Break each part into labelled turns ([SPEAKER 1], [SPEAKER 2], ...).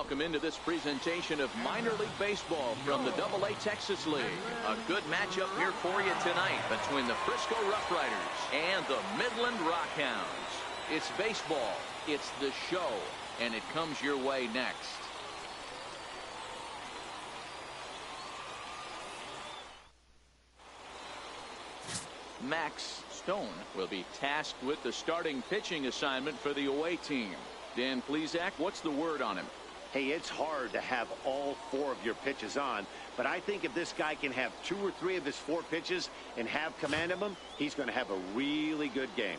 [SPEAKER 1] welcome into this presentation of minor league baseball from the AA Texas League. A good matchup here for you tonight between the Frisco RuffRiders and the Midland Rockhounds. It's baseball, it's the show, and it comes your way next. Max Stone will be tasked with the starting pitching assignment for the away team. Dan Plesac, what's the word on him?
[SPEAKER 2] Hey, it's hard to have all 4 of your pitches on, but I think if this guy can have 2 or 3 of his 4 pitches and have command of them, he's going to have a really good game.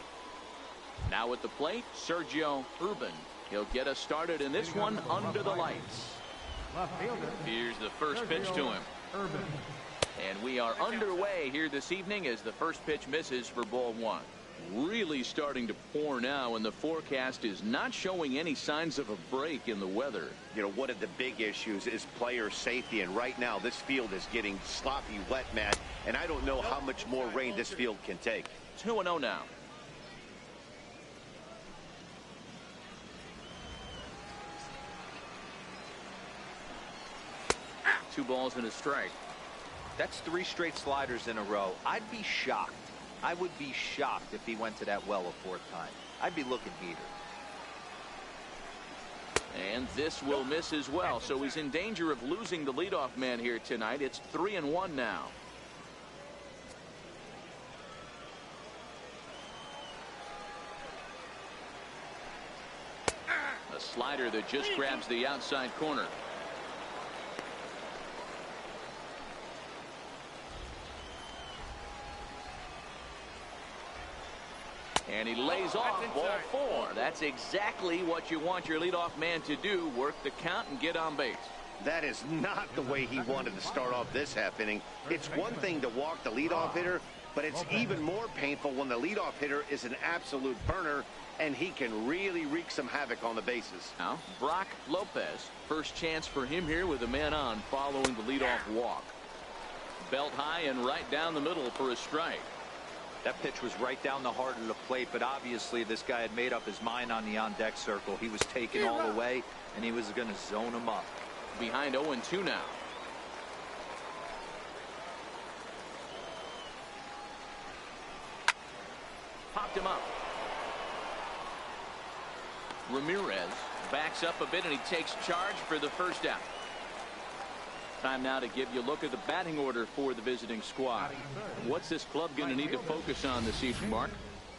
[SPEAKER 1] Now at the plate, Sergio Urban. He'll get us started in this one under the lights. Here's the first pitch to him. And we are underway here this evening as the first pitch misses for ball 1. Really starting to pour now, and the forecast is not showing any signs of a break in the weather.
[SPEAKER 2] You know, one of the big issues is player safety, and right now this field is getting sloppy wet, Matt, and I don't know how much more rain this field can take.
[SPEAKER 1] 2-0 now. Two balls and a strike.
[SPEAKER 3] That's 3 straight sliders in a row. I'd be shocked. I would be shocked if he went to that well a 4th time. I'd be looking heater.
[SPEAKER 1] And this will miss as well, so he's in danger of losing the leadoff man here tonight. It's 3-1 now. A slider that just grabs the outside corner. And he lays off ball 4. That's exactly what you want your leadoff man to do, work the count and get on base.
[SPEAKER 2] That is not the way he wanted to start off this half inning. It's one thing to walk the leadoff hitter, but it's even more painful when the leadoff hitter is an absolute burner, and he can really wreak some havoc on the bases.
[SPEAKER 1] Now, Brock Lopez, first chance for him here with a man on following the leadoff walk. Belt high and right down the middle for a strike.
[SPEAKER 3] That pitch was right down the heart of the plate, but obviously this guy had made up his mind on the on-deck circle. He was taken all the way, and he was going to zone him up.
[SPEAKER 1] Behind 0-2 now. Popped him up. Ramirez backs up a bit, and he takes charge for the first out. Time now to give you a look at the batting order for the visiting squad. What's this club going to need to focus on this evening, Mark?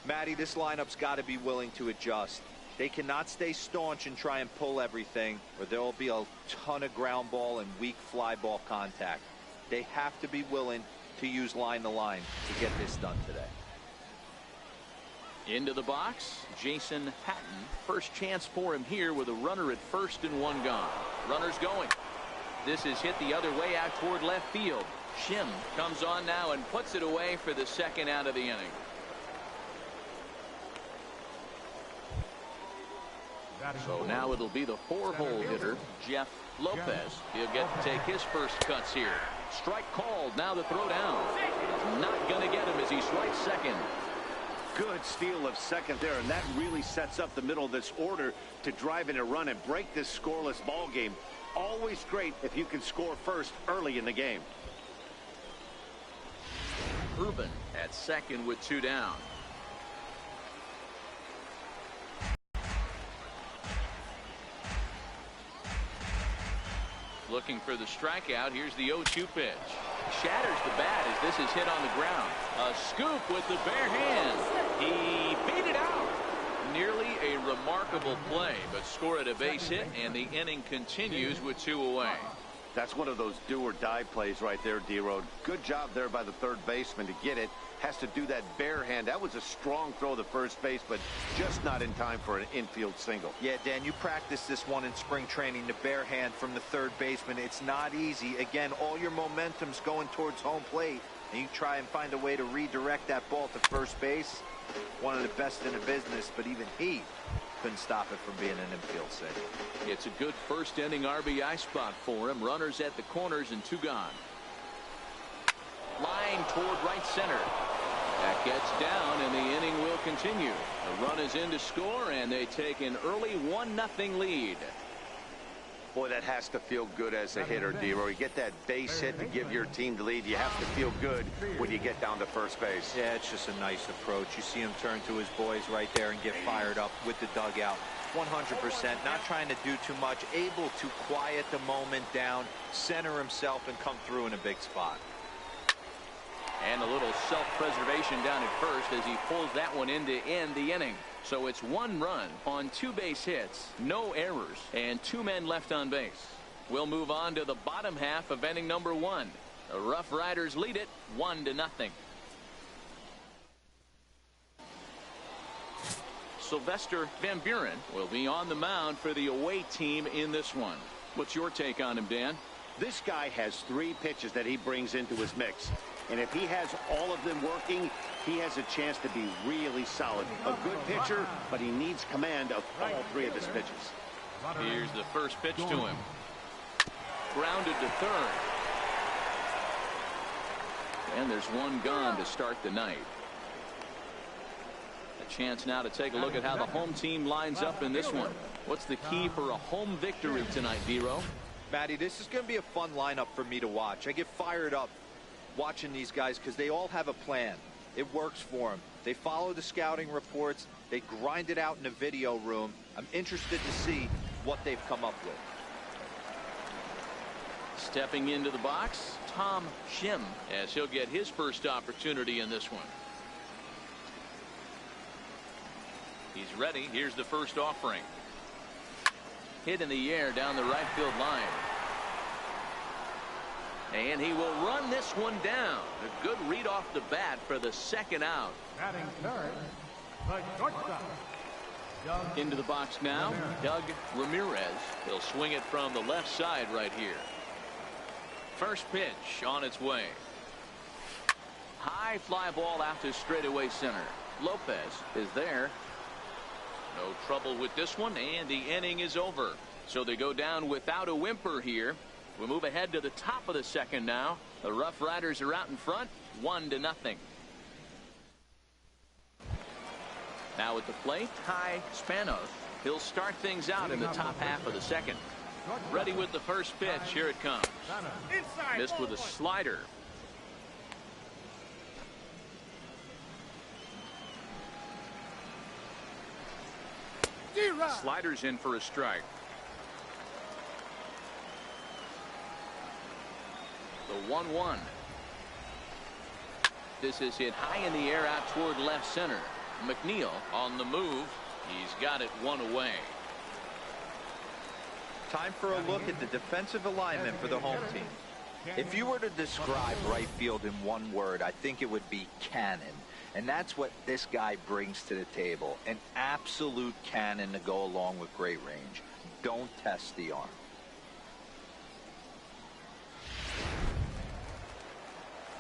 [SPEAKER 3] Matty, this lineup's got to be willing to adjust. They cannot stay staunch and try and pull everything, or there will be a ton of ground ball and weak fly ball contact. They have to be willing to use line to line to get this done today.
[SPEAKER 1] Into the box, Jason Patton. First chance for him here with a runner at first and 1 gone. Runners going. This is hit the other way out toward left field. Shim comes on now and puts it away for the second out of the inning. So now it'll be the 4-hole hitter, Jeff Lopez. He'll get to take his first cuts here. Strike called. Now the throw down. Not going to get him as he strikes second.
[SPEAKER 2] Good steal of second there, and that really sets up the middle of this order to drive in a run and break this scoreless ball game. Always great if you can score first early in the game.
[SPEAKER 1] Urban at second with 2 down. Looking for the strikeout. Here's the 0-2 pitch. Shatters the bat as this is hit on the ground. A scoop with the bare hand. He beat it out. Nearly a remarkable play, but scored a base hit, and the inning continues with 2 away.
[SPEAKER 2] That's one of those do-or-die plays right there, D-Road. Good job there by the third baseman to get it. Has to do that bare hand. That was a strong throw to first base, but just not in time for an infield single.
[SPEAKER 3] Yeah, Dan, you practiced this one in spring training, the bare hand from the third baseman. It's not easy. Again, all your momentum's going towards home plate, and you try and find a way to redirect that ball to first base. One of the best in the business, but even he couldn't stop it from being an infield single.
[SPEAKER 1] It's a good first inning RBI spot for him. Runners at the corners and 2 gone. Line toward right center. That gets down, and the inning will continue. The run is in to score, and they take an early 1-0 lead.
[SPEAKER 2] Boy, that has to feel good as a hitter, D-Roy. You get that base hit to give your team the lead. You have to feel good when you get down to first base.
[SPEAKER 3] Yeah, it's just a nice approach. You see him turn to his boys right there and get fired up with the dugout. 100%, not trying to do too much, able to quiet the moment down, center himself, and come through in a big spot.
[SPEAKER 1] And a little self-preservation down at first as he pulls that one in to end the inning. So it's 1 run on 2 base hits, no errors, and 2 men left on base. We'll move on to the bottom half of inning number 1. The RuffRiders lead it 1-0. Sylvester Van Buren will be on the mound for the away team in this one. What's your take on him, Dan?
[SPEAKER 2] This guy has 3 pitches that he brings into his mix. And if he has all of them working, he has a chance to be really solid. A good pitcher, but he needs command of all 3 of his pitches.
[SPEAKER 1] Here's the first pitch to him. Grounded to third. And there's 1 gone to start the night. A chance now to take a look at how the home team lines up in this one. What's the key for a home victory tonight, D-Row?
[SPEAKER 3] Matty, this is going to be a fun lineup for me to watch. I get fired up watching these guys because they all have a plan. It works for them. They follow the scouting reports. They grind it out in the video room. I'm interested to see what they've come up with.
[SPEAKER 1] Stepping into the box, Tom Shim, as he'll get his first opportunity in this one. He's ready. Here's the first offering. Hit in the air down the right field line. And he will run this one down. A good read off the bat for the 2nd out.
[SPEAKER 4] Batting third, the shortstop.
[SPEAKER 1] Into the box now, Doug Ramirez. He'll swing it from the left side right here. First pitch on its way. High fly ball out to straightaway center. Lopez is there. No trouble with this one, and the inning is over. So they go down without a whimper here. We'll move ahead to the top of the 2nd now. The RuffRiders are out in front, 1-0. Now at the plate, Ty Spanos. He'll start things out in the top half of the 2nd. Ready with the first pitch. Here it comes. Missed with a slider. Slider's in for a strike. The 1-1. This is hit high in the air out toward left center. McNeil on the move. He's got it 1 away.
[SPEAKER 3] Time for a look at the defensive alignment for the home team. If you were to describe right field in 1 word, I think it would be cannon. And that's what this guy brings to the table. An absolute cannon to go along with great range. Don't test the arm.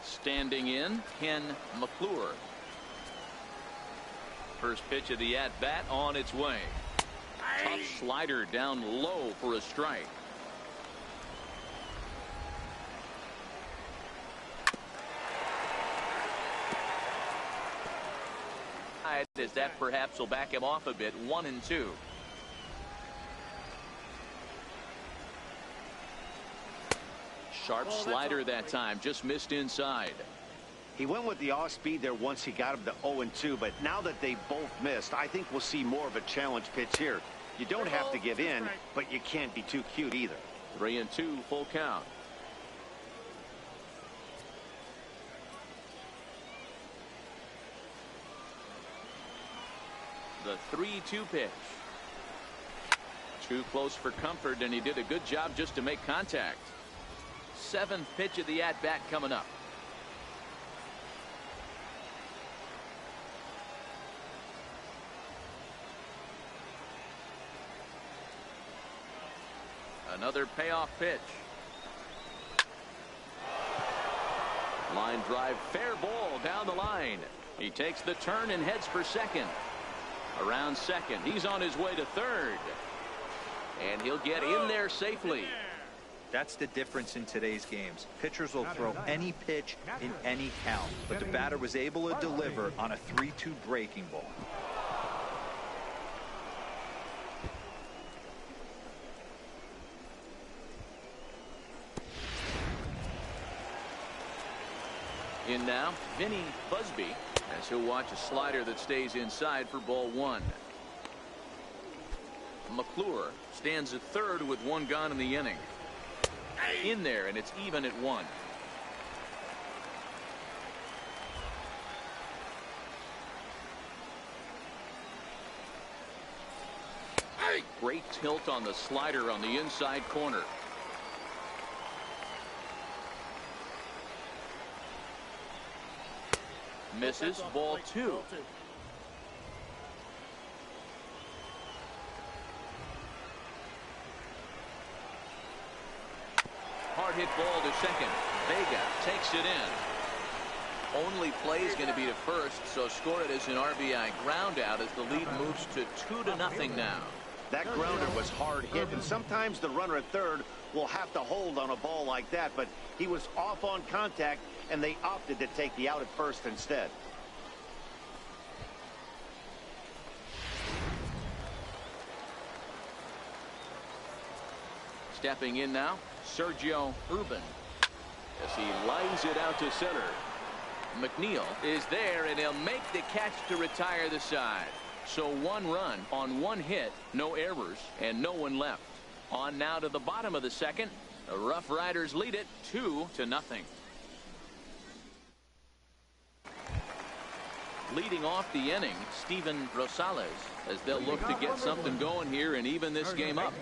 [SPEAKER 1] Standing in, Ken McClure. First pitch of the at-bat on its way. Tough slider down low for a strike. As that perhaps will back him off a bit. 1-2. Sharp slider that time, just missed inside.
[SPEAKER 2] He went with the off speed there once he got him to 0-2, but now that they both missed, I think we'll see more of a challenge pitch here. You don't have to give in, but you can't be too cute either.
[SPEAKER 1] 3-2, full count. The 3-2 pitch. Too close for comfort, and he did a good job just to make contact. 7th pitch of the at-bat coming up. Another payoff pitch. Line drive, fair ball down the line. He takes the turn and heads for second. Around second, he's on his way to third. And he'll get in there safely.
[SPEAKER 3] That's the difference in today's games. Pitchers will throw any pitch in any count, but the batter was able to deliver on a 3-2 breaking ball.
[SPEAKER 1] In now, Vinny Busby, as he'll watch a slider that stays inside for ball one. McClure stands at third with one gone in the inning. In there, and it's even at one. Great tilt on the slider on the inside corner. Misses, ball two. Hard hit ball to second. Vega takes it in. Only play is going to be to first, so score it as an RBI ground out as the lead moves to 2-0 now.
[SPEAKER 2] That grounder was hard hit, and sometimes the runner at third will have to hold on a ball like that, but he was off on contact, and they opted to take the out at first instead.
[SPEAKER 1] Stepping in now, Sergio Urban, as he lines it out to center. McNeil is there, and he'll make the catch to retire the side. So one run on one hit, no errors, and no one left. On now to the bottom of the second. The RuffRiders lead it 2-0. Leading off the inning, Steven Rosales, as they'll look to get something going here and even this game up.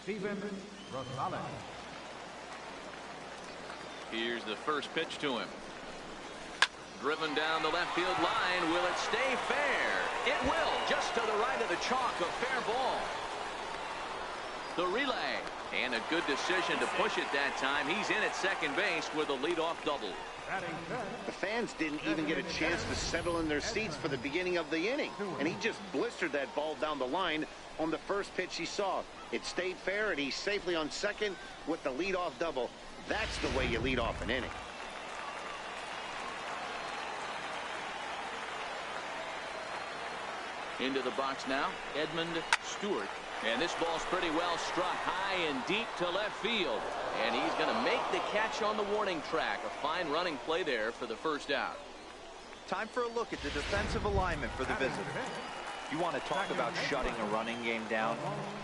[SPEAKER 4] Steven Rosales.
[SPEAKER 1] Here's the first pitch to him. Driven down the left field line. Will it stay fair? It will. Just to the right of the chalk. A fair ball. The relay. And a good decision to push it that time. He's in at second base with a leadoff double.
[SPEAKER 2] The fans didn't even get a chance to settle in their seats for the beginning of the inning. And he just blistered that ball down the line on the first pitch he saw. It stayed fair, and he's safely on second with the leadoff double. That's the way you lead off an inning.
[SPEAKER 1] Into the box now, Edmund Stewart. And this ball's pretty well struck high and deep to left field. And he's going to make the catch on the warning track. A fine running play there for the first out.
[SPEAKER 3] Time for a look at the defensive alignment for the visitor. You want to talk about shutting a running game down?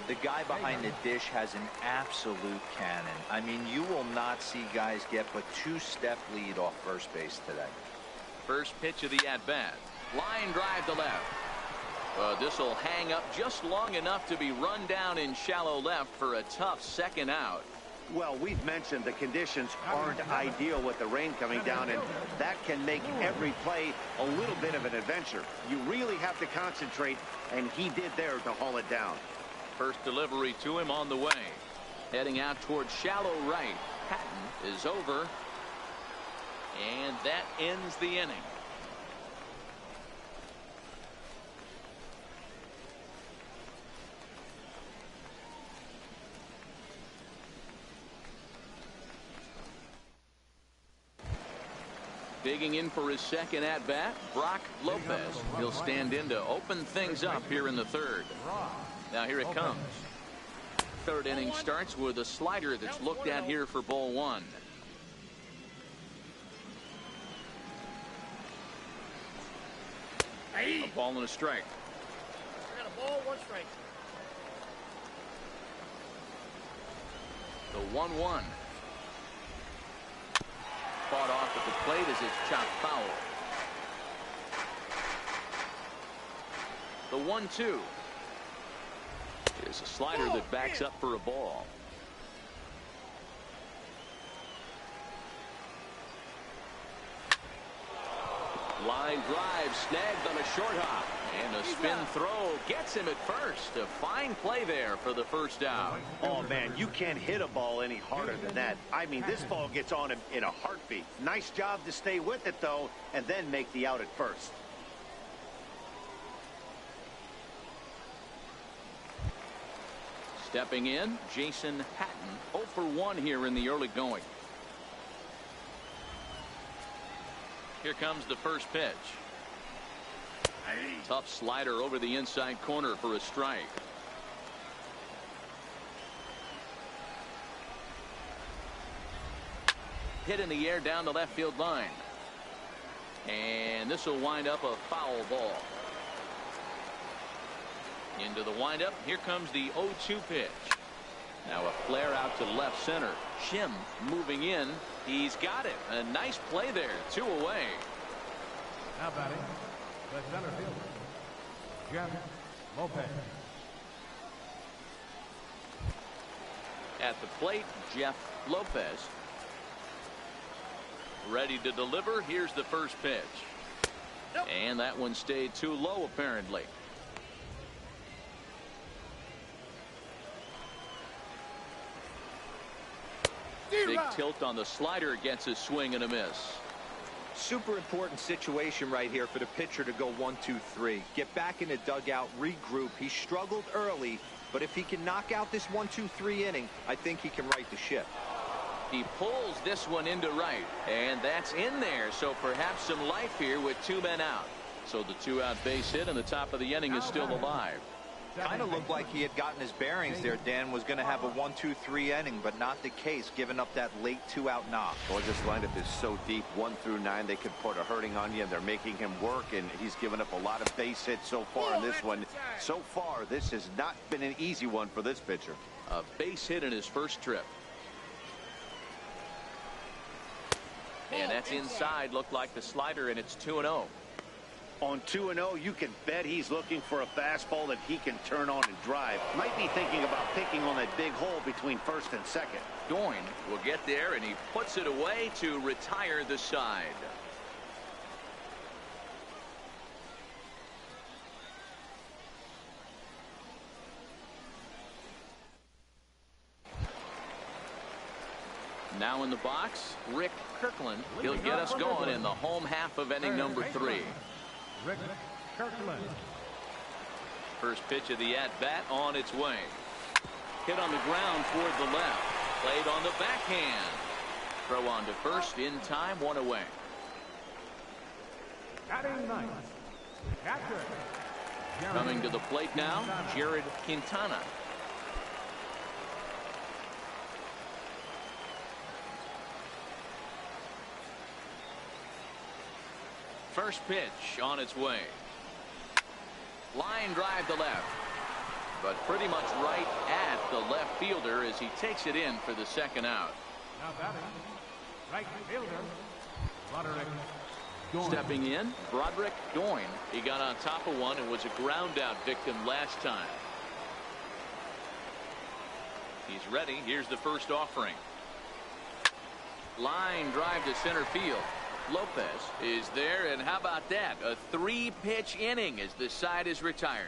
[SPEAKER 3] The guy behind the dish has an absolute cannon. I mean, you will not see guys get but two-step lead off first base today.
[SPEAKER 1] First pitch of the at-bat. Line drive to left. This will hang up just long enough to be run down in shallow left for a tough second out.
[SPEAKER 2] Well, we've mentioned the conditions aren't ideal with the rain coming down, and that can make every play a little bit of an adventure. You really have to concentrate, and he did there to haul it down.
[SPEAKER 1] First delivery to him on the way. Heading out towards shallow right. Patton is over, and that ends the inning. Digging in for his second at-bat, Brock Lopez. He'll stand in to open things up here in the third. Now here it comes. Third inning starts with a slider that's looked at here for ball one. A ball and a strike.
[SPEAKER 5] I got a ball, one strike.
[SPEAKER 1] The 1-1. Fought off at the plate as it's chopped foul. The 1-2 is a slider that backs up for a ball. Line drive snagged on a short hop, and a spin throw gets him at first. A fine play there for the first out.
[SPEAKER 2] Oh man, you can't hit a ball any harder than that. I mean, this ball gets on him in a heartbeat. Nice job to stay with it though, and then make the out at first.
[SPEAKER 1] Stepping in, Jason Patton, 0 for 1 here in the early going. Here comes the first pitch. Tough slider over the inside corner for a strike. Hit in the air down the left field line. And this will wind up a foul ball. Into the windup. Here comes the 0-2 pitch. Now a flare out to left center. Shim moving in. He's got it. A nice play there. 2 away.
[SPEAKER 4] Now batting, the center fielder, Jeff Lopez.
[SPEAKER 1] At the plate, Jeff Lopez. Ready to deliver. Here's the first pitch. And that one stayed too low, apparently. Big tilt on the slider, gets a swing and a miss.
[SPEAKER 3] Super important situation right here for the pitcher to go 1-2-3. Get back in the dugout, regroup. He struggled early, but if he can knock out this 1-2-3 inning, I think he can right the ship.
[SPEAKER 1] He pulls this one into right, and that's in there. So perhaps some life here with 2 men out. So the 2-out base hit and the top of the inning is still alive.
[SPEAKER 3] Kind of looked like he had gotten his bearings there. Dan was going to have a 1-2-3 inning, but not the case, giving up that late 2-out knock.
[SPEAKER 2] Boy, this lineup is so deep, 1 through 9. They could put a hurting on you, and they're making him work, and he's given up a lot of base hits so far in this one. So far, this has not been an easy one for this pitcher.
[SPEAKER 1] A base hit in his first trip. And that's inside. Looked like the slider, and it's 2-0.
[SPEAKER 2] On 2-0, you can bet he's looking for a fastball that he can turn on and drive. Might be thinking about picking on that big hole between first and second.
[SPEAKER 1] Doyne will get there, and he puts it away to retire the side. Now in the box, Rick Kirkland. He'll get us going in the home half of inning number 3.
[SPEAKER 4] Rick Kirkland.
[SPEAKER 1] First pitch of the at-bat on its way. Hit on the ground toward the left. Played on the backhand. Throw on to first in time, 1 away.
[SPEAKER 4] Batting ninth, catcher.
[SPEAKER 1] Coming to the plate now, Jared Quintana. First pitch on its way. Line drive to left, but pretty much right at the left fielder as he takes it in for the second out.
[SPEAKER 4] Now batting, right fielder, Roderick Doyne.
[SPEAKER 1] Stepping in, Broderick Doyne. He got on top of one and was a ground out victim last time. He's ready. Here's the first offering. Line drive to center field. Lopez is there, and how about that? A 3-pitch inning as the side is retired.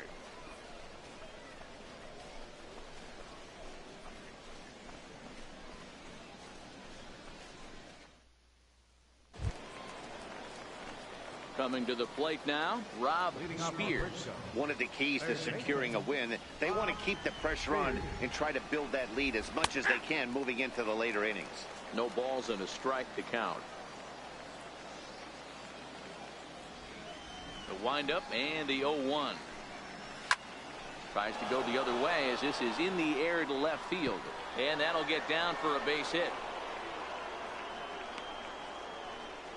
[SPEAKER 1] Coming to the plate now, Rob Spears.
[SPEAKER 2] One of the keys to securing a win, they want to keep the pressure on and try to build that lead as much as they can moving into the later innings.
[SPEAKER 1] No balls and a strike to count. The windup and the 0-1. Tries to go the other way as this is in the air to left field. And that'll get down for a base hit.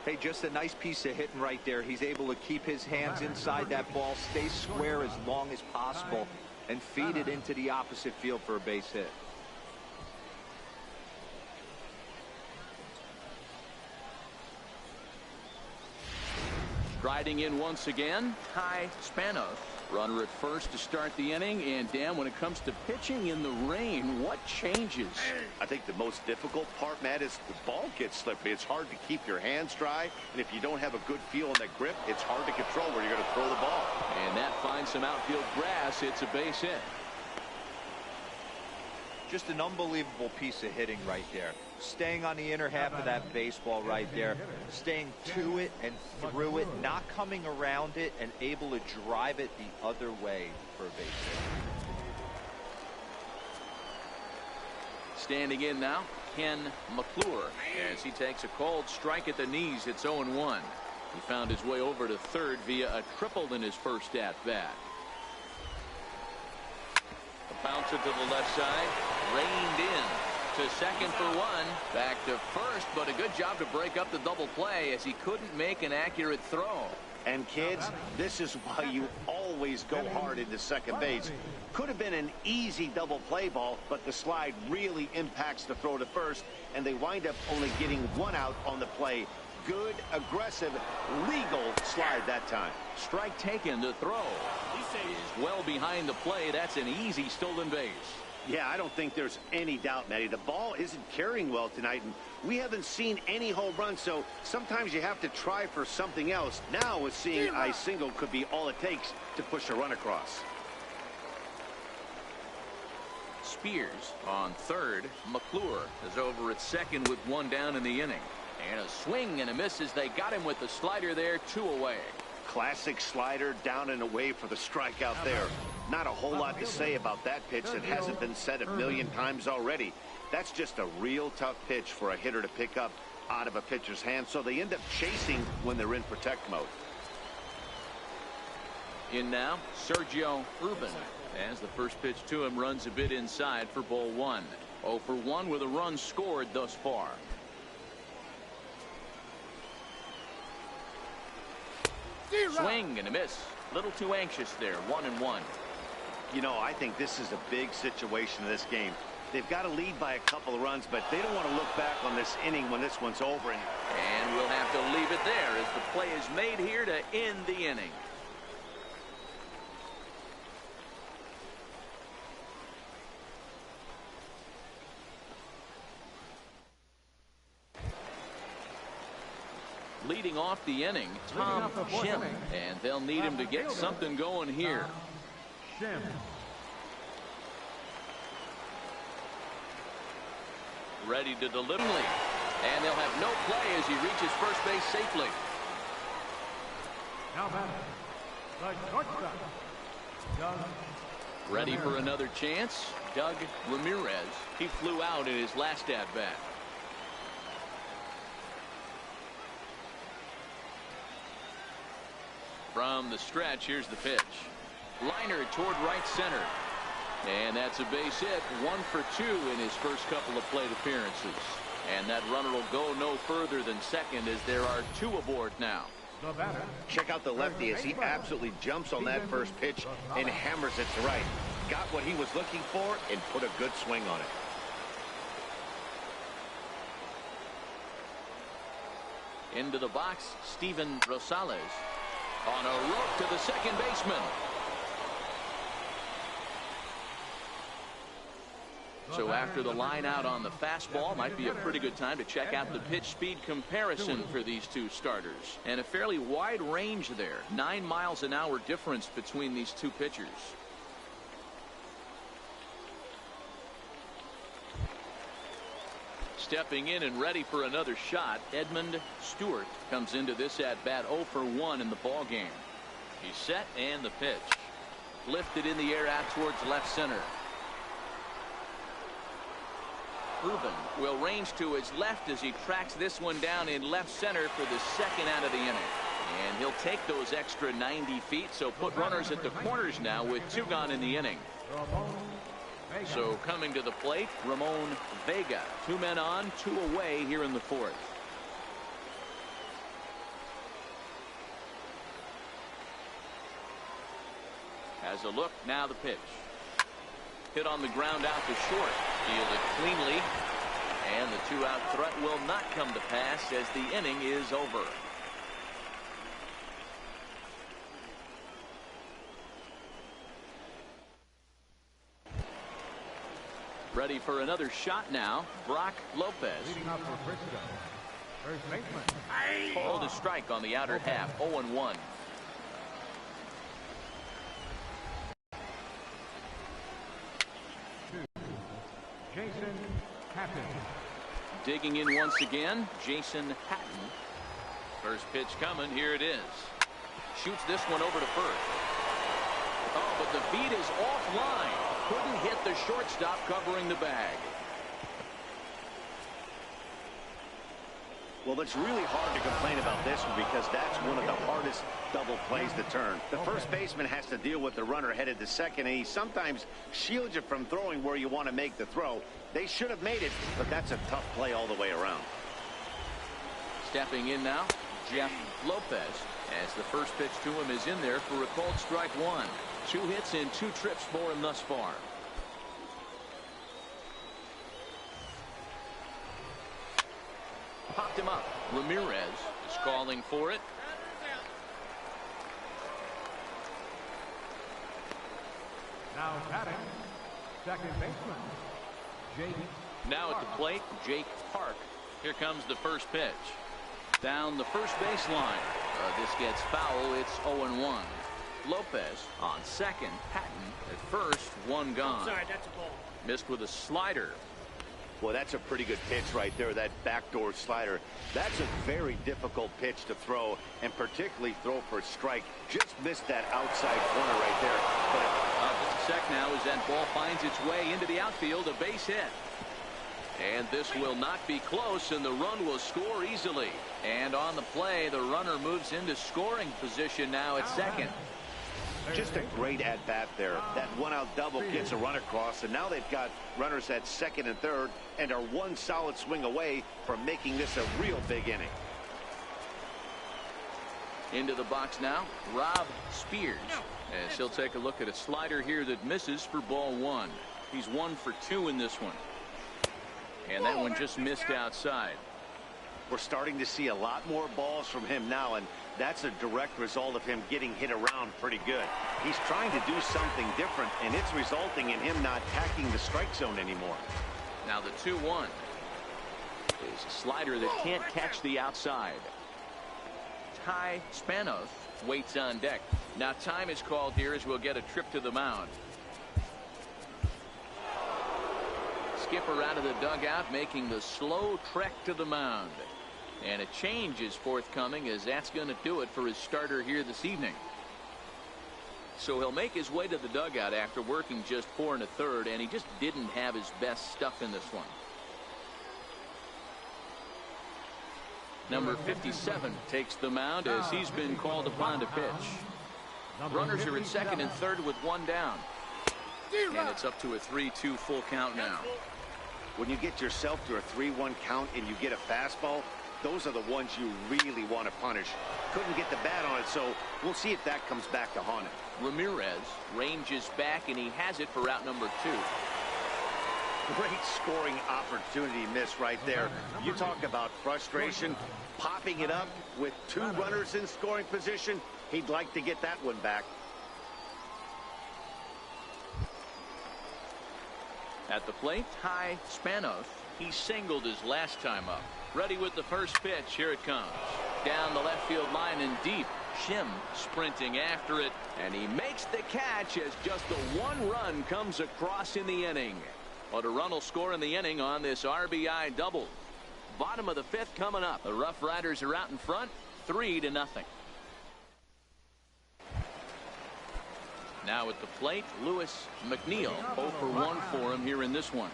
[SPEAKER 3] Hey, just a nice piece of hitting right there. He's able to keep his hands inside that ball, stay square as long as possible, and feed it into the opposite field for a base hit.
[SPEAKER 1] Striding in once again, Ty Spanos. Runner at first to start the inning. And Dan, when it comes to pitching in the rain, what changes?
[SPEAKER 2] I think the most difficult part, Matt, is the ball gets slippery. It's hard to keep your hands dry, and if you don't have a good feel on that grip, it's hard to control where you're going to throw the ball.
[SPEAKER 1] And that finds some outfield grass. It's a base hit.
[SPEAKER 3] Just an unbelievable piece of hitting right there. Staying on the inner half of that baseball right there. Staying to it and through it. Not coming around it and able to drive it the other way for a base hit.
[SPEAKER 1] Standing in now, Ken McClure. As he takes a cold strike at the knees, it's 0-1. He found his way over to third via a triple in his first at-bat. A bouncer to the left side, reined in. to second for one. Back to first, but a good job to break up the double play as he couldn't make an accurate throw.
[SPEAKER 2] And kids, this is why you always go hard into second base. Could have been an easy double play ball, but the slide really impacts the throw to first, and they wind up only getting one out on the play. Good, aggressive, legal slide that time.
[SPEAKER 1] Strike taken to throw. He's well behind the play. That's an easy stolen base.
[SPEAKER 2] Yeah, I don't think there's any doubt, Matty. The ball isn't carrying well tonight, and we haven't seen any home runs, so sometimes you have to try for something else. Now, with seeing I single could be all it takes to push a run across.
[SPEAKER 1] Spears on third. McClure is over at second with one down in the inning. And a swing and a miss as they got him with the slider there, 2 away.
[SPEAKER 2] Classic slider, down and away for the strikeout there. Not a whole lot to say about that pitch that hasn't been said a million times already. That's just a real tough pitch for a hitter to pick up out of a pitcher's hand, so they end up chasing when they're in protect mode.
[SPEAKER 1] In now, Sergio Urban, as the first pitch to him runs a bit inside for ball 1. 0 for 1 with a run scored thus far. Swing and a miss. A little too anxious there. 1-1.
[SPEAKER 2] You know, I think this is a big situation in this game. They've got to lead by a couple of runs, but they don't want to look back on this inning when this one's over.
[SPEAKER 1] And we'll have to leave it there as the play is made here to end the inning. Leading off the inning, Tom Shim, and they'll need him to get something going here. Ready to deliver, and they'll have no play as he reaches first base safely.
[SPEAKER 4] Now batter, the shortstop, Doug.
[SPEAKER 1] Ready for another chance, Doug Ramirez. He flew out in his last at bat. From the stretch, here's the pitch. Liner toward right center. And that's a base hit. 1 for 2 in his first couple of plate appearances. And that runner will go no further than second as there are 2 aboard now.
[SPEAKER 2] Check out the lefty as he absolutely jumps on that first pitch and hammers it to right. Got what he was looking for and put a good swing on it.
[SPEAKER 1] Into the box, Steven Rosales. On a rope to the second baseman. So after the line out on the fastball, might be a pretty good time to check out the pitch speed comparison for these 2 starters. And a fairly wide range there. 9 miles an hour difference between these 2 pitchers. Stepping in and ready for another shot, Edmund Stewart comes into this at bat 0 for 1 in the ball game. He's set and the pitch. Lifted in the air out towards left center. Urban will range to his left as he tracks this one down in left center for the second out of the inning. And he'll take those extra 90 feet, so put runners at the corners now with 2 gone in the inning. So coming to the plate, Ramon Vega. 2 men on, 2 away here in the 4th. As a look, now the pitch. Hit on the ground out to short. Fielded cleanly. And the 2-out threat will not come to pass as the inning is over. Ready for another shot now, Brock Lopez.
[SPEAKER 4] Leading up for Frisco, first baseman.
[SPEAKER 1] Called a strike on the outer half, 0-1.
[SPEAKER 4] Jason Hatton.
[SPEAKER 1] Digging in once again, Jason Hatton. First pitch coming, here it is. Shoots this one over to first. Oh, but the beat is offline. Couldn't hit the shortstop covering the bag.
[SPEAKER 2] Well, it's really hard to complain about this one because that's one of the hardest double plays to turn. The first baseman has to deal with the runner headed to second, and he sometimes shields you from throwing where you want to make the throw. They should have made it, but that's a tough play all the way around.
[SPEAKER 1] Stepping in now, Jeff Lopez, as the first pitch to him is in there for a called strike one. 2 hits in 2 trips for him thus far. Popped him up. Ramirez is calling for it.
[SPEAKER 4] Now batting, second baseman, Jake.
[SPEAKER 1] Now at the plate, Jake Park. Here comes the first pitch. Down the first baseline. This gets foul. It's 0-1. Lopez on second. Patton at first. 1 gone.
[SPEAKER 5] Sorry, that's a ball.
[SPEAKER 1] Missed with a slider.
[SPEAKER 2] Well, that's a pretty good pitch right there, that backdoor slider. That's a very difficult pitch to throw, and particularly throw for a strike. Just missed that outside corner right there. But
[SPEAKER 1] Just a sec now as that ball finds its way into the outfield. A base hit. And this will not be close, and the run will score easily. And on the play, the runner moves into scoring position now at second.
[SPEAKER 2] just a great at-bat there. That one-out double gets a run across, and now they've got runners at second and third and are one solid swing away from making this a real big inning.
[SPEAKER 1] Into the box now, Rob Spears, as he'll take a look at a slider here that misses for ball one. He's 1 for 2 in this one. And that one just missed outside.
[SPEAKER 2] We're starting to see a lot more balls from him now, and that's a direct result of him getting hit around pretty good. He's trying to do something different, and it's resulting in him not attacking the strike zone anymore.
[SPEAKER 1] Now the 2-1 is a slider that can't catch the outside. Ty Spanos waits on deck. Now time is called here as we'll get a trip to the mound. Skipper out of the dugout making the slow trek to the mound. And a change is forthcoming, as that's going to do it for his starter here this evening. So he'll make his way to the dugout after working just 4 1/3, and he just didn't have his best stuff in this one. Number 57 takes the mound as he's been called upon to pitch. Runners are at second and third with 1 down. And it's up to a 3-2 full count now.
[SPEAKER 2] When you get yourself to a 3-1 count and you get a fastball, those are the ones you really want to punish. Couldn't get the bat on it, so we'll see if that comes back to haunt him.
[SPEAKER 1] Ramirez ranges back, and he has it for out number 2.
[SPEAKER 2] Great scoring opportunity miss right there. You talk about frustration, popping it up with 2 runners in scoring position. He'd like to get that one back.
[SPEAKER 1] At the plate, Ty Spanos. He singled his last time up. Ready with the first pitch. Here it comes. Down the left field line and deep. Shim sprinting after it, and he makes the catch as just the 1 run comes across in the inning. But a run will score in the inning on this RBI double. Bottom of the 5th coming up. The RuffRiders are out in front, 3-0. Now at the plate, Lewis McNeil. 0 for 1 for him here in this one.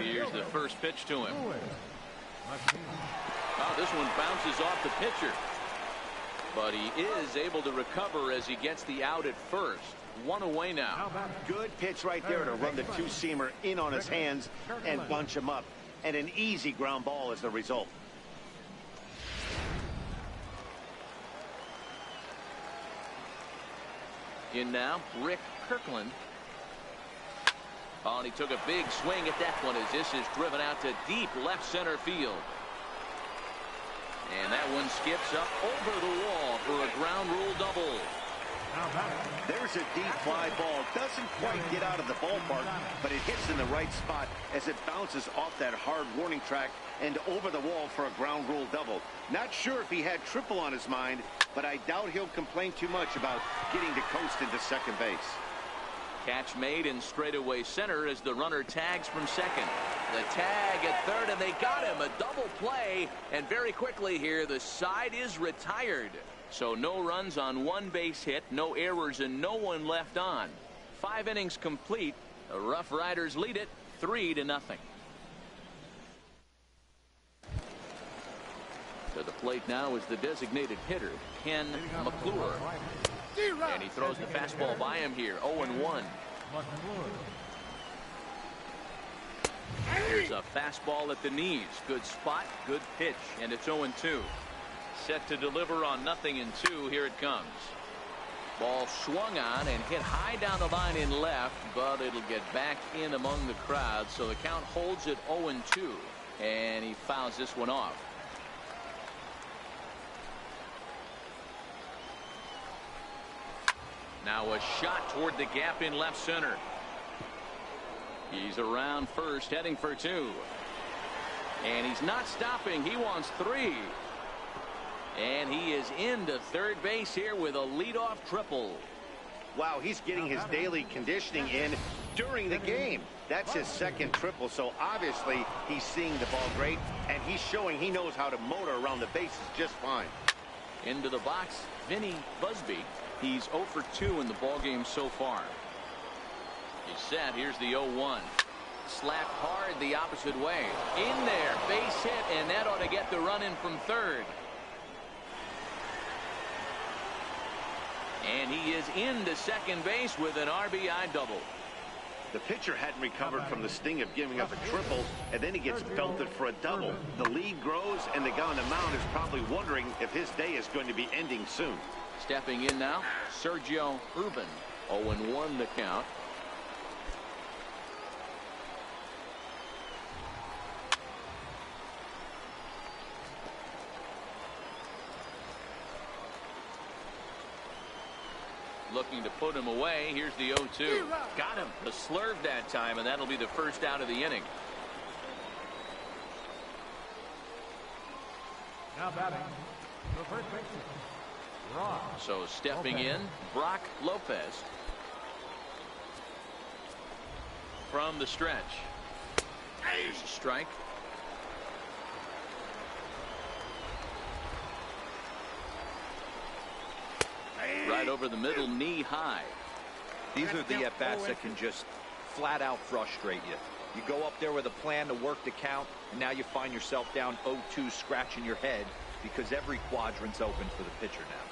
[SPEAKER 1] Here's the first pitch to him. Oh, this one bounces off the pitcher. But he is able to recover as he gets the out at first. 1 away now.
[SPEAKER 2] Good pitch right there to run the 2-seamer in on his hands and bunch him up. And an easy ground ball as the result.
[SPEAKER 1] In now, Rick Kirkland. Oh, and he took a big swing at that one as this is driven out to deep left center field. And that one skips up over the wall for a ground rule double.
[SPEAKER 2] There's a deep fly ball. Doesn't quite get out of the ballpark, but it hits in the right spot as it bounces off that hard warning track and over the wall for a ground rule double. Not sure if he had triple on his mind, but I doubt he'll complain too much about getting to coast into second base.
[SPEAKER 1] Catch made in straightaway center as the runner tags from second. The tag at third, and they got him. A double play, and very quickly here the side is retired. So no runs on 1 base hit, no errors, and no one left on. 5 innings complete. The RuffRiders lead it 3-0. To the plate now is the designated hitter, Ken McClure. And he throws the fastball by him here, 0-1. Here's a fastball at the knees. Good spot, good pitch, and it's 0-2. Set to deliver on 0-2. Here it comes. Ball swung on and hit high down the line in left, but it'll get back in among the crowd, so the count holds at 0-2, and he fouls this one off. Now a shot toward the gap in left center. He's around first, heading for 2. And he's not stopping. He wants 3. And he is into third base here with a leadoff triple.
[SPEAKER 2] Wow, he's getting his daily conditioning in during the game. That's his second triple, so obviously he's seeing the ball great, and he's showing he knows how to motor around the bases just fine.
[SPEAKER 1] Into the box, Vinny Busby. He's 0 for 2 in the ballgame so far. He's set. Here's the 0-1. Slapped hard the opposite way. In there, base hit, and that ought to get the run in from third. And he is into second base with an RBI double.
[SPEAKER 2] The pitcher hadn't recovered from the sting of giving up a triple, and then he gets belted for a double. The lead grows, and the guy on the mound is probably wondering if his day is going to be ending soon.
[SPEAKER 1] Stepping in now, Sergio Urban. 0-1 the count. Looking to put him away. Here's the 0-2. Got him. The slurve that time, and that'll be the first out of the inning.
[SPEAKER 4] Now batting, the first baseman, Brock.
[SPEAKER 1] So stepping in, Brock Lopez. From the stretch. Here's a strike. Right over the middle, knee high.
[SPEAKER 3] These are the at-bats that can just flat out frustrate you. You go up there with a plan to work the count, and now you find yourself down 0-2 scratching your head because every quadrant's open for the pitcher now.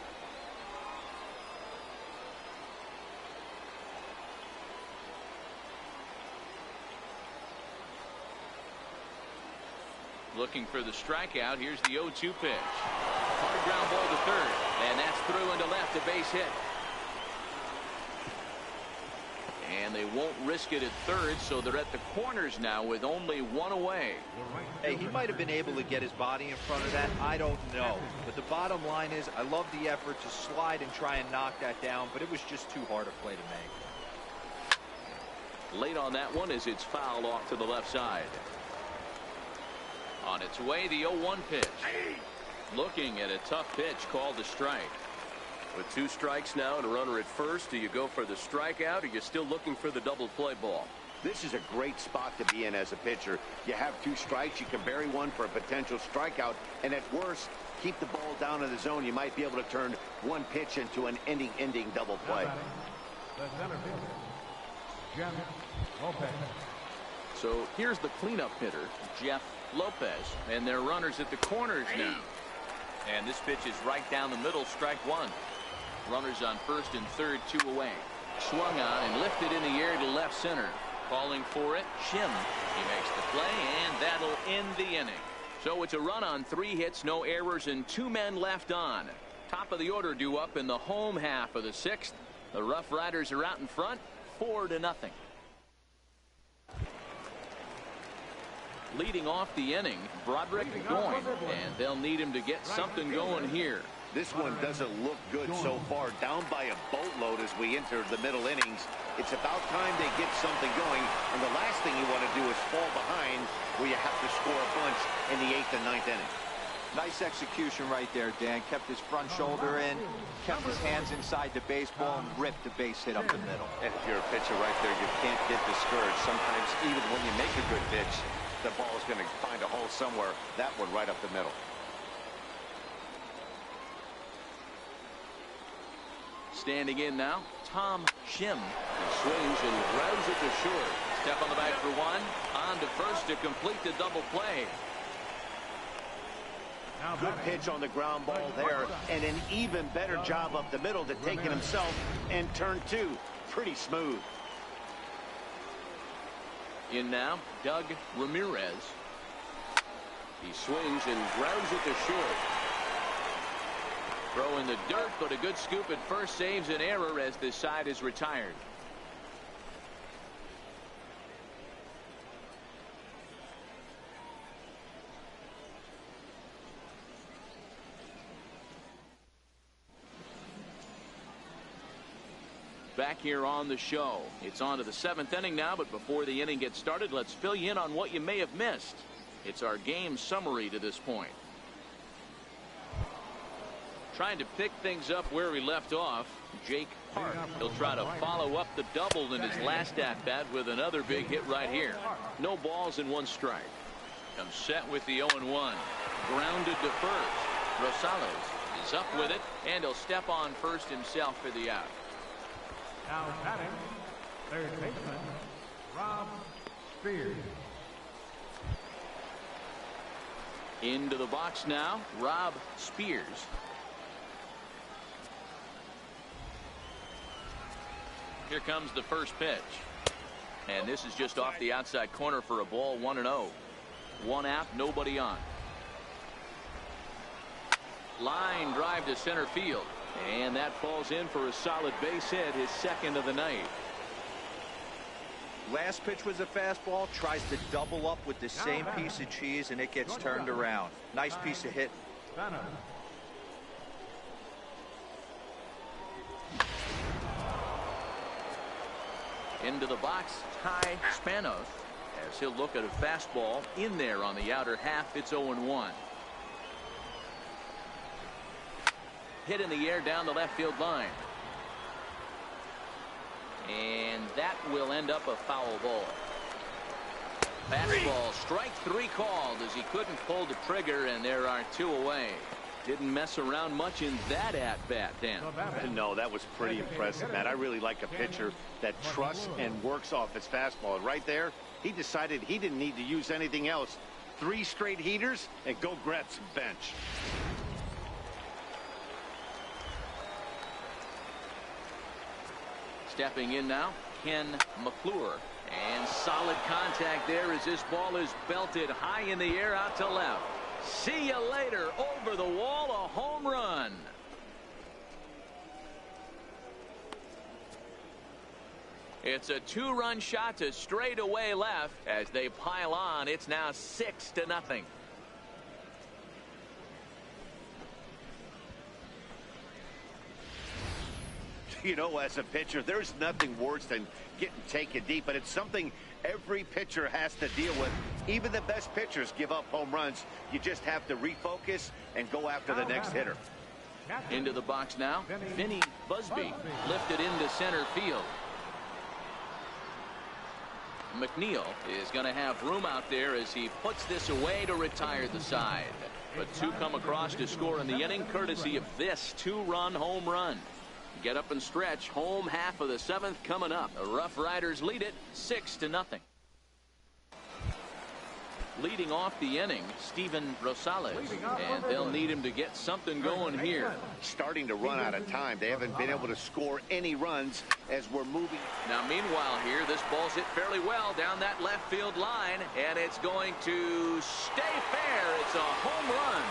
[SPEAKER 1] Looking for the strikeout. Here's the 0-2 pitch. Hard ground ball to third, and that's through into left, a base hit. And they won't risk it at third, so they're at the corners now with only 1 away.
[SPEAKER 3] Hey, he might have been able to get his body in front of that. I don't know. But the bottom line is I love the effort to slide and try and knock that down, but it was just too hard a play to make.
[SPEAKER 1] Late on that one as it's fouled off to the left side. On its way, the 0-1 pitch. Looking at a tough pitch called a strike.
[SPEAKER 6] With 2 strikes now and a runner at first, do you go for the strikeout or are you still looking for the double play ball?
[SPEAKER 2] This is a great spot to be in as a pitcher. You have 2 strikes, you can bury one for a potential strikeout, and at worst, keep the ball down in the zone. You might be able to turn one pitch into an ending double play.
[SPEAKER 4] The center fielder, Jeff Lopez.
[SPEAKER 1] So here's the cleanup hitter, Jeff Lopez, and their runners at the corners now. And this pitch is right down the middle, strike 1. Runners on first and third, 2 away. Swung on and lifted in the air to left center. Calling for it, Shim. He makes the play, and that'll end the inning. So it's a run on 3 hits, no errors, and 2 men left on. Top of the order due up in the home half of the 6th. The RuffRiders are out in front, 4-0. Leading off the inning, Broderick Goins, and they'll need him to get something going here.
[SPEAKER 2] This one doesn't look good so far. Down by a boatload as we enter the middle innings. It's about time they get something going, and the last thing you want to do is fall behind where you have to score a bunch in the 8th and 9th inning.
[SPEAKER 3] Nice execution right there, Dan. Kept his front shoulder in, kept his hands inside the baseball, and ripped the base hit up the middle.
[SPEAKER 2] And if you're a pitcher right there, you can't get discouraged. Sometimes even when you make a good pitch, the ball is going to find a hole somewhere. That one right up the middle.
[SPEAKER 1] Standing in now, Tom Shim. He swings and grounds it to short. Step on the back for 1. On to first to complete the double play.
[SPEAKER 2] Good pitch on the ground ball there, and an even better job up the middle to take it himself, and turn two. Pretty smooth.
[SPEAKER 1] In now, Doug Ramirez.
[SPEAKER 6] He swings and grounds it to short.
[SPEAKER 1] Throw in the dirt, but a good scoop at first saves an error as this side is retired. Back here on the show. It's on to the 7th inning now, but before the inning gets started, let's fill you in on what you may have missed. It's our game summary to this point. Trying to pick things up where we left off, Jake Park. He'll try to follow up the double in his last at-bat with another big hit right here. No balls and 1 strike. Comes set with the 0-1. Grounded to first. Rosales is up with it, and he'll step on first himself for the out.
[SPEAKER 4] Now batting, third baseman, Rob Spears.
[SPEAKER 1] Into the box now, Rob Spears. Here comes the first pitch. And this is just off the outside corner for a ball, 1-0. 1 out, nobody on. Line drive to center field. And that falls in for a solid base hit, his 2nd of the night.
[SPEAKER 3] Last pitch was a fastball, tries to double up with the same piece of cheese, and it gets turned around. Nice piece of hit.
[SPEAKER 1] Into the box, Ty Spanos, as he'll look at a fastball in there on the outer half. It's 0-1. Hit in the air down the left field line. And that will end up a foul ball. Fastball, strike 3 called as he couldn't pull the trigger, and there are 2 away. Didn't mess around much in that at-bat, Dan.
[SPEAKER 2] No, that was pretty impressive, Matt. I really like a pitcher that trusts and works off his fastball. And right there, he decided he didn't need to use anything else. 3 straight heaters and go grab some bench.
[SPEAKER 1] Stepping in now, Ken McClure. And solid contact there as this ball is belted high in the air out to left. See you later. Over the wall, a home run. It's a 2-run shot to straightaway left as they pile on. It's now 6-0.
[SPEAKER 2] You know, as a pitcher, there's nothing worse than getting taken deep, but it's something every pitcher has to deal with. Even the best pitchers give up home runs. You just have to refocus and go after the next hitter.
[SPEAKER 1] Into the box now, Vinny Busby lifted into center field. McNeil is going to have room out there as he puts this away to retire the side. But 2 come across to score in the inning, courtesy of this 2-run home run. Get up and stretch. Home half of the 7th coming up. The RuffRiders lead it 6-0. Leading off the inning, Steven Rosales, and they'll need him to get something going here.
[SPEAKER 2] Starting to run out of time. They haven't been able to score any runs as we're moving.
[SPEAKER 1] Now, meanwhile here, this ball's hit fairly well down that left field line, and it's going to stay fair. It's a home run.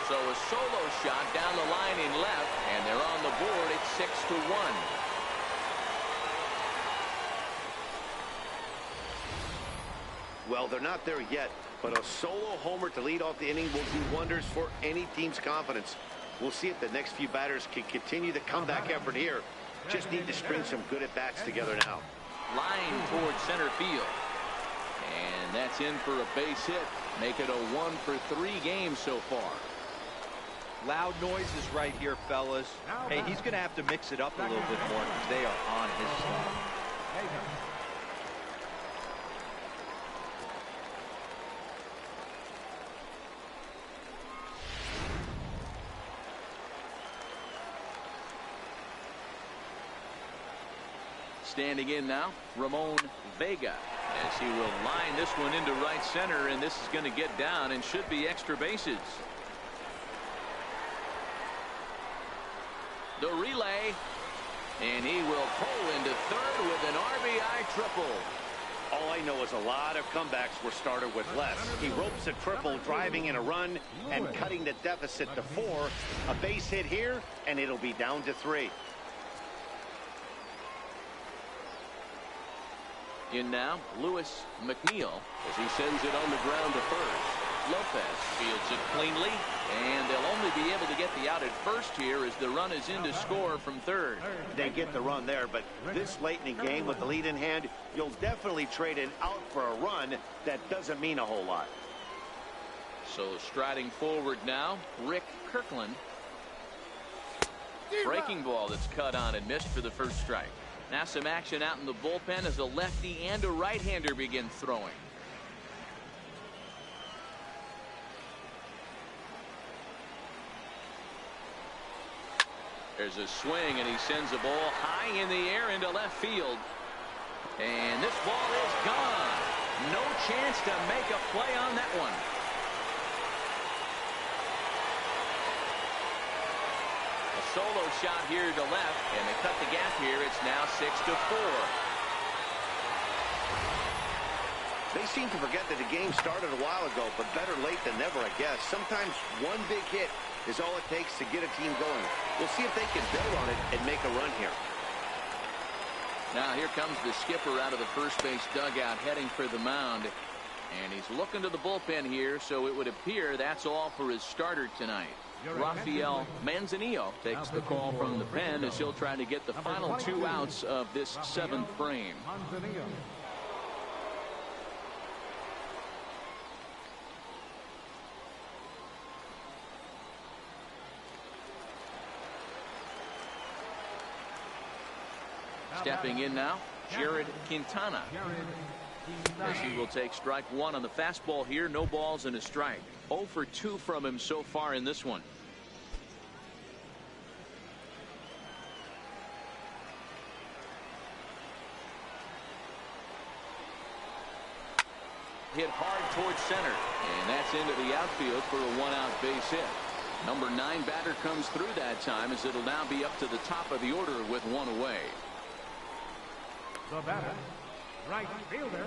[SPEAKER 1] So a solo shot down the line in left, and they're on the board. It's 6-1.
[SPEAKER 2] Well, they're not there yet, but a solo homer to lead off the inning will do wonders for any team's confidence. We'll see if the next few batters can continue the comeback effort here. Just need to string some good at-bats together now.
[SPEAKER 1] Line towards center field. And that's in for a base hit. Make it a 1-for-3 game so far.
[SPEAKER 3] Loud noises right here, fellas. Hey, he's going to have to mix it up a little bit more because they are on his stuff.
[SPEAKER 1] Standing in now, Ramon Vega, as he will line this one into right center, and this is going to get down and should be extra bases. The relay, and he will pull into third with an RBI triple.
[SPEAKER 2] All I know is a lot of comebacks were started with less. He ropes a triple, driving in a run and cutting the deficit to 4. A base hit here, and it'll be down to 3.
[SPEAKER 1] In now, Lewis McNeil, as he sends it on the ground to first. Lopez fields it cleanly, and they'll only be able to get the out at first here as the run is in to score from third.
[SPEAKER 2] They get the run there, but this late in the game with the lead in hand, you'll definitely trade an out for a run. That doesn't mean a whole lot.
[SPEAKER 1] So striding forward now, Rick Kirkland. Breaking ball that's cut on and missed for the first strike. Now some action out in the bullpen as a lefty and a right-hander begin throwing. There's a swing, and he sends a ball high in the air into left field. And this ball is gone. No chance to make a play on that one. A solo shot here to left, and they cut the gap here. It's now 6-4.
[SPEAKER 2] They seem to forget that the game started a while ago, but better late than never, I guess. Sometimes one big hit is all it takes to get a team going. We'll see if they can build on it and make a run here.
[SPEAKER 1] Now here comes the skipper out of the first base dugout heading for the mound. And he's looking to the bullpen here, so it would appear that's all for his starter tonight. Rafael Manzanillo takes the call from the pen as he'll try to get the final 2 outs of this 7th frame. Stepping in now, Jared Quintana. As he will take strike 1 on the fastball here. No balls and a strike. 0 for 2 from him so far in this one. Hit hard towards center, and that's into the outfield for a 1-out base hit. Number 9 batter comes through that time, as it'll now be up to the top of the order with 1 away.
[SPEAKER 4] The batter, right fielder.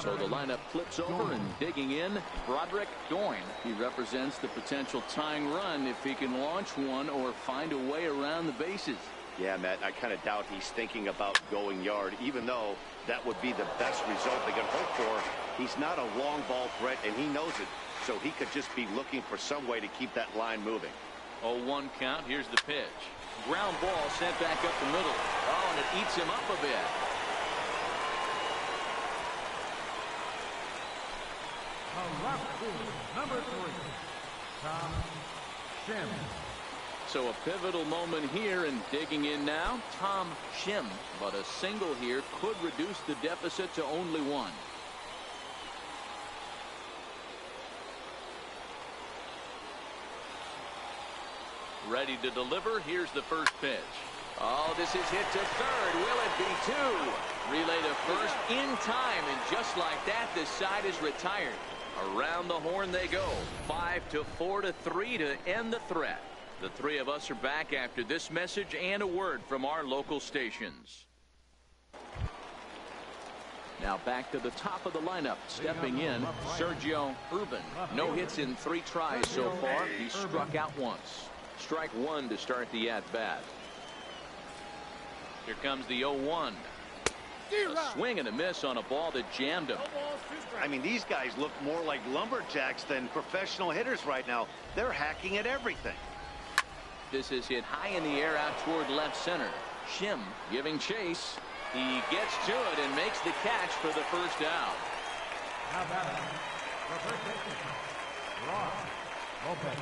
[SPEAKER 1] So the lineup flips over, and digging in, Broderick Doyne. He represents the potential tying run if he can launch one or find a way around the bases.
[SPEAKER 2] Yeah, Matt, I kind of doubt he's thinking about going yard, even though that would be the best result they can hope for. He's not a long ball threat, and he knows it, so he could just be looking for some way to keep that line moving.
[SPEAKER 1] 0-1 count. Here's the pitch. Ground ball sent back up the middle. Oh, and it eats him up a bit.
[SPEAKER 4] Number 3, Tom Shim.
[SPEAKER 1] So a pivotal moment here, and digging in now, Tom Shim. But a single here could reduce the deficit to only 1. Ready to deliver. Here's the first pitch. Oh, this is hit to third. Will it be 2? Relay to first in time, and just like that, this side is retired. Around the horn they go. 5-4-3 to end the threat. The 3 of us are back after this message and a word from our local stations. Now back to the top of the lineup. Stepping in, Sergio Urban. No hits in 3 tries so far. He struck out once. Strike 1 to start the at-bat. Here comes the 0-1. A swing and a miss on a ball that jammed him.
[SPEAKER 2] I mean, these guys look more like lumberjacks than professional hitters right now. They're hacking at everything.
[SPEAKER 1] This is hit high in the air out toward left center. Shim giving chase. He gets to it and makes the catch for the first out.
[SPEAKER 4] Now batting, the first baseman, Lopez.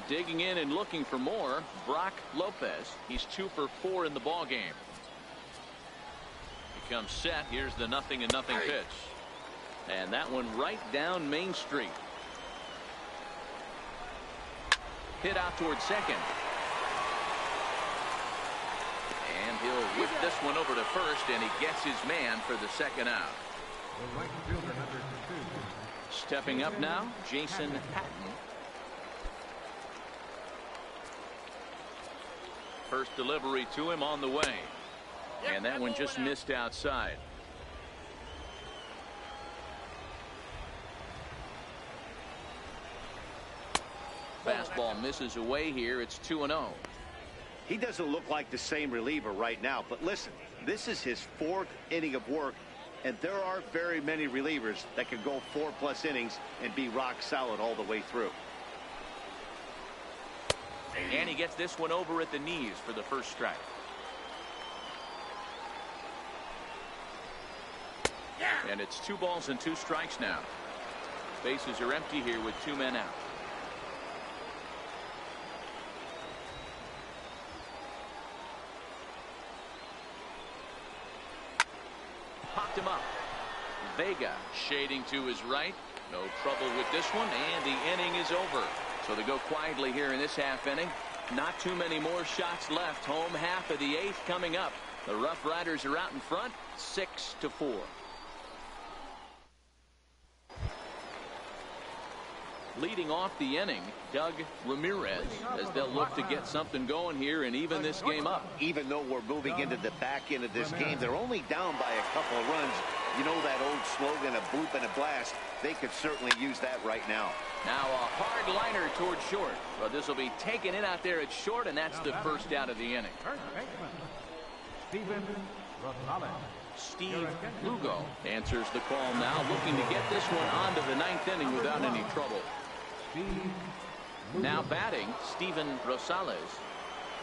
[SPEAKER 1] Digging in and looking for more, Brock Lopez. He's 2 for 4 in the ball game. He comes set. Here's the 0-0 pitch. And that one right down Main Street. Hit out towards second. he'll whip this one over to first, and he gets his man for the second out.
[SPEAKER 4] The right fielder, number 2.
[SPEAKER 1] Stepping up now, Jason Patton. First delivery to him on the way. And that one just missed outside. Fastball misses away here. It's 2-0.
[SPEAKER 2] He doesn't look like the same reliever right now, but listen, this is his 4th inning of work, and there aren't very many relievers that can go 4+ innings and be rock solid all the way through.
[SPEAKER 1] And he gets this one over at the knees for the first strike. And it's 2 balls and 2 strikes now. Bases are empty here with 2 men out. Popped him up. Vega shading to his right. No trouble with this one, and the inning is over. So they go quietly here in this half inning. Not too many more shots left. Home half of the 8th coming up. The RuffRiders are out in front, 6-4. Leading off the inning, Doug Ramirez, as they'll look to get something going here and even this game up.
[SPEAKER 2] Even though we're moving into the back end of this game, they're only down by a couple of runs. You know that old slogan, a bloop and a blast. They could certainly use that right now.
[SPEAKER 1] Now a hard liner toward short. But this will be taken in out there at short, and that's the first out of the inning.
[SPEAKER 4] First baseman, Steven Rosales.
[SPEAKER 1] Steve Lugo answers the call now, looking to get this one onto the 9th inning without any trouble. Now batting, Steven Rosales.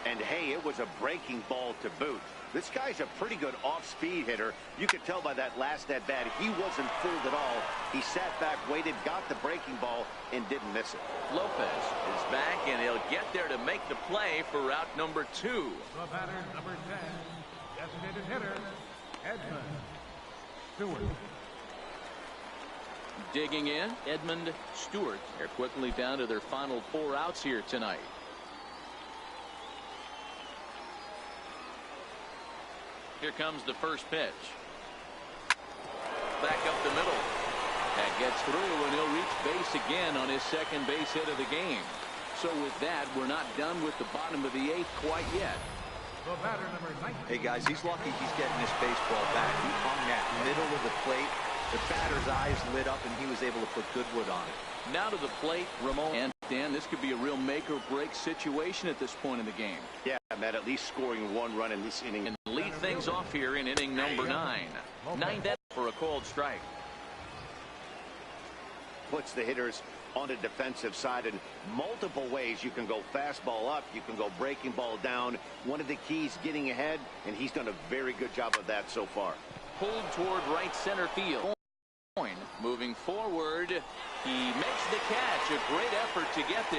[SPEAKER 2] And hey, it was a breaking ball to boot. This guy's a pretty good off-speed hitter. You could tell by that last at-bat he wasn't fooled at all. He sat back, waited, got the breaking ball, and didn't miss it.
[SPEAKER 1] Lopez is back, and he'll get there to make the play for route number 2.
[SPEAKER 4] The batter, number 10, designated hitter, Edmund Stewart.
[SPEAKER 1] Digging in, Edmund Stewart. They're quickly down to their final 4 outs here tonight. Here comes the first pitch. Back up the middle. That gets through, and he'll reach base again on his second base hit of the game. So with that, we're not done with the bottom of the 8th quite yet.
[SPEAKER 4] The batter, number 19.
[SPEAKER 3] Hey, guys, he's lucky he's getting this baseball back. He hung that middle of the plate. The batter's eyes lit up, and he was able to put good wood on it.
[SPEAKER 1] Now to the plate, Ramon. And Dan, this could be a real make-or-break situation at this point in the game.
[SPEAKER 2] Yeah, Matt, at least scoring 1 run in this inning.
[SPEAKER 1] And lead things off here in inning number 9. 9th for a called strike.
[SPEAKER 2] Puts the hitters on the defensive side in multiple ways. You can go fastball up, you can go breaking ball down. One of the keys, getting ahead, and he's done a very good job of that so far.
[SPEAKER 1] Pulled toward right center field. Moving forward, he makes the catch. A great effort to get there.